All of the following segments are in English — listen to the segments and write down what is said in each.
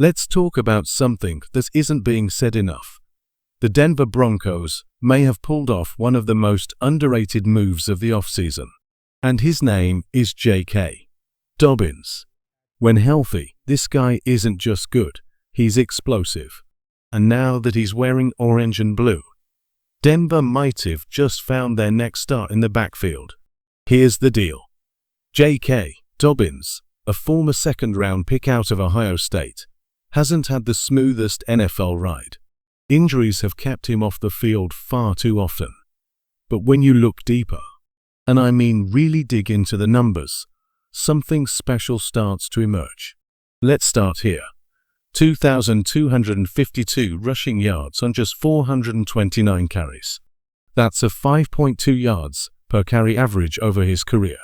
Let's talk about something that isn't being said enough. The Denver Broncos may have pulled off one of the most underrated moves of the offseason. And his name is J.K. Dobbins. When healthy, this guy isn't just good, he's explosive. And now that he's wearing orange and blue, Denver might have just found their next star in the backfield. Here's the deal. J.K. Dobbins, a former second-round pick out of Ohio State, hasn't had the smoothest NFL ride. Injuries have kept him off the field far too often. But when you look deeper, and I mean really dig into the numbers, something special starts to emerge. Let's start here. 2,252 rushing yards on just 429 carries. That's a 5.2 yards per carry average over his career.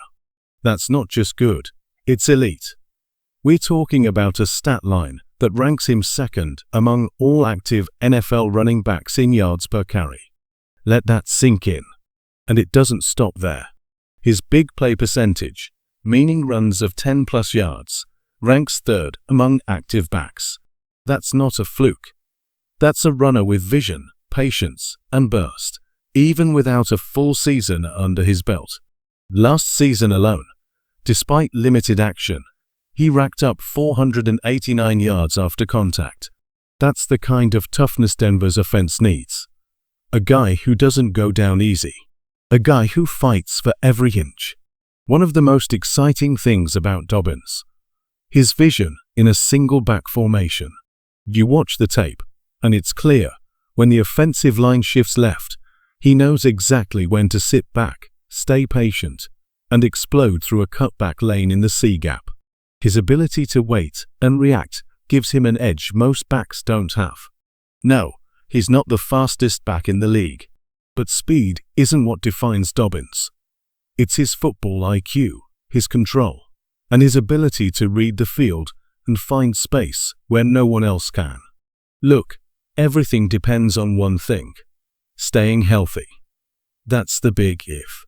That's not just good, it's elite. We're talking about a stat line that ranks him second among all active NFL running backs in yards per carry. Let that sink in. And it doesn't stop there. His big play percentage, meaning runs of 10+ yards, ranks third among active backs. That's not a fluke. That's a runner with vision, patience, and burst, even without a full season under his belt. Last season alone, despite limited action, he racked up 489 yards after contact. That's the kind of toughness Denver's offense needs. A guy who doesn't go down easy. A guy who fights for every inch. One of the most exciting things about Dobbins, his vision in a single back formation. You watch the tape, and it's clear, when the offensive line shifts left, he knows exactly when to sit back, stay patient, and explode through a cutback lane in the C-gap. His ability to wait and react gives him an edge most backs don't have. No, he's not the fastest back in the league. But speed isn't what defines Dobbins. It's his football IQ, his control, and his ability to read the field and find space where no one else can. Look, everything depends on one thing: staying healthy. That's the big if.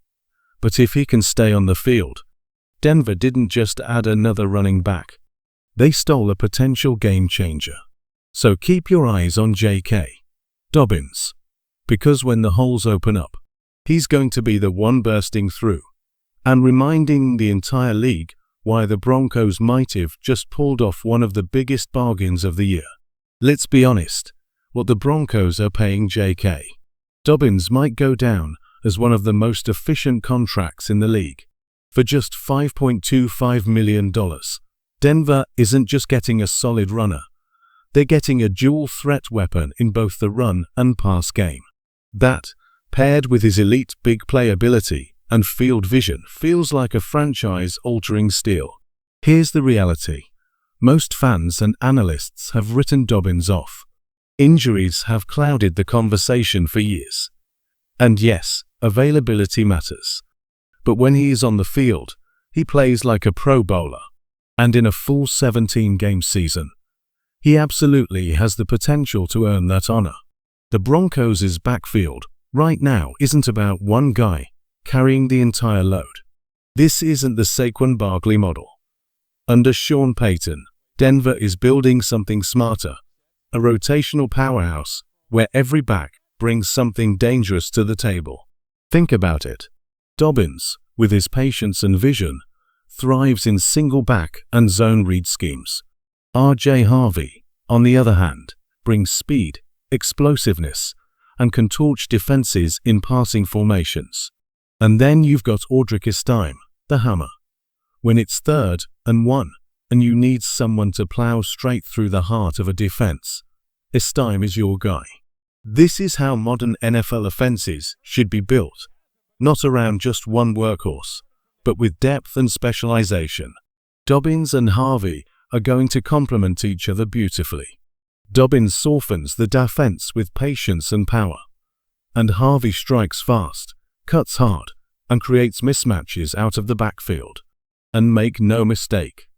But if he can stay on the field, Denver didn't just add another running back. They stole a potential game changer. So keep your eyes on J.K. Dobbins. Because when the holes open up, he's going to be the one bursting through and reminding the entire league why the Broncos might have just pulled off one of the biggest bargains of the year. Let's be honest, what the Broncos are paying J.K. Dobbins might go down as one of the most efficient contracts in the league. For just $5.25 million, Denver isn't just getting a solid runner. They're getting a dual threat weapon in both the run and pass game. That, paired with his elite big play ability and field vision, feels like a franchise-altering steal. Here's the reality. Most fans and analysts have written Dobbins off. Injuries have clouded the conversation for years. And yes, availability matters. But when he is on the field, he plays like a Pro Bowler. And in a full 17-game season, he absolutely has the potential to earn that honor. The Broncos' backfield right now isn't about one guy carrying the entire load. This isn't the Saquon Barkley model. Under Sean Payton, Denver is building something smarter, a rotational powerhouse where every back brings something dangerous to the table. Think about it. Dobbins, with his patience and vision, thrives in single back and zone read schemes. Harvey, on the other hand, brings speed, explosiveness, and can torch defenses in passing formations. And then you've got Esteime, the hammer. When it's 3rd and 1, and you need someone to plow straight through the heart of a defense, Esteime is your guy. This is how modern NFL offenses should be built, not around just one workhorse, but with depth and specialization. Dobbins and Harvey are going to complement each other beautifully. Dobbins softens the defense with patience and power, and Harvey strikes fast, cuts hard, and creates mismatches out of the backfield. And make no mistake,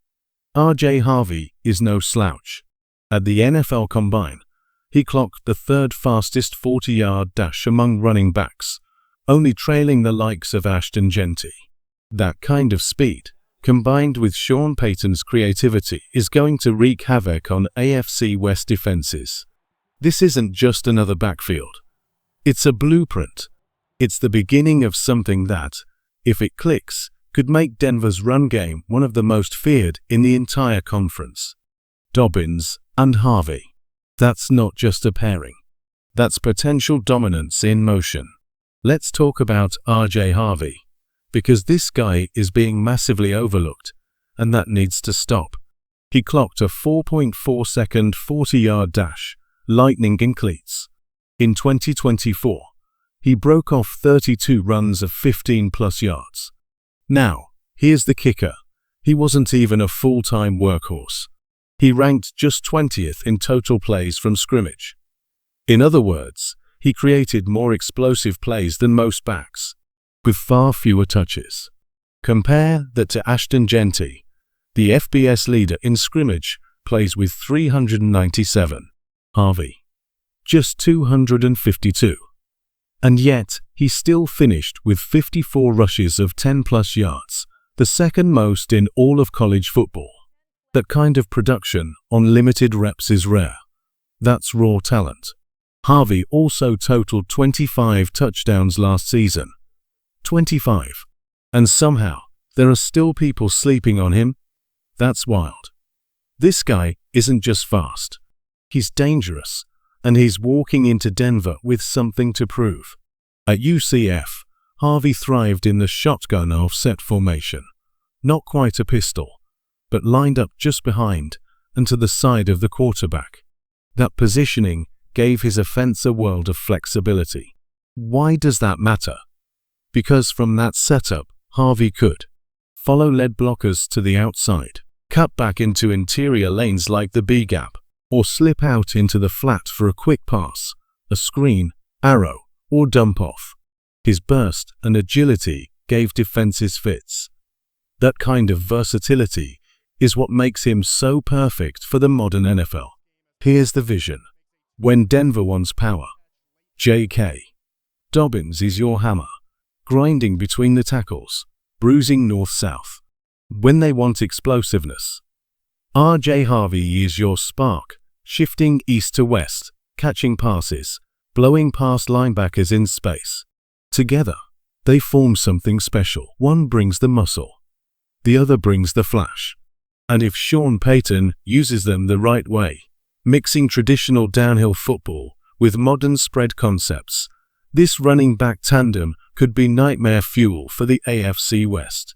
Harvey is no slouch. At the NFL Combine, he clocked the 3rd fastest 40-yard dash among running backs, only trailing the likes of Ashton Jeanty. That kind of speed, combined with Sean Payton's creativity, is going to wreak havoc on AFC West defenses. This isn't just another backfield. It's a blueprint. It's the beginning of something that, if it clicks, could make Denver's run game one of the most feared in the entire conference. Dobbins and Harvey. That's not just a pairing. That's potential dominance in motion. Let's talk about RJ Harvey, because this guy is being massively overlooked, and that needs to stop. He clocked a 4.4-second 40-yard dash, lightning in cleats. In 2024, he broke off 32 runs of 15-plus yards. Now, here's the kicker. He wasn't even a full-time workhorse. He ranked just 20th in total plays from scrimmage. In other words, he created more explosive plays than most backs, with far fewer touches. Compare that to Ashton Genty, the FBS leader in scrimmage plays with 397. Harvey, just 252. And yet, he still finished with 54 rushes of 10-plus yards, the second most in all of college football. That kind of production on limited reps is rare. That's raw talent. Harvey also totaled 25 touchdowns last season. 25. And somehow, there are still people sleeping on him? That's wild. This guy isn't just fast. He's dangerous, and he's walking into Denver with something to prove. At UCF, Harvey thrived in the shotgun offset formation. Not quite a pistol, but lined up just behind and to the side of the quarterback. That positioning gave his offense a world of flexibility. Why does that matter? Because from that setup, Harvey could follow lead blockers to the outside, cut back into interior lanes like the B-gap, or slip out into the flat for a quick pass, a screen, arrow, or dump off. His burst and agility gave defenses fits. That kind of versatility is what makes him so perfect for the modern NFL. Here's the vision. When Denver wants power, J.K. Dobbins is your hammer, grinding between the tackles, bruising north-south. When they want explosiveness, RJ Harvey is your spark, shifting east to west, catching passes, blowing past linebackers in space. Together, they form something special. One brings the muscle, the other brings the flash. And if Sean Payton uses them the right way, mixing traditional downhill football with modern spread concepts, this running back tandem could be nightmare fuel for the AFC West.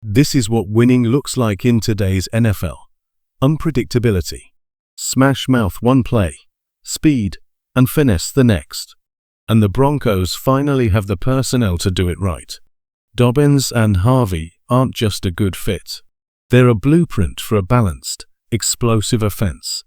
This is what winning looks like in today's NFL. Unpredictability. Smash mouth one play, speed, and finesse the next. And the Broncos finally have the personnel to do it right. Dobbins and Harvey aren't just a good fit. They're a blueprint for a balanced, explosive offense.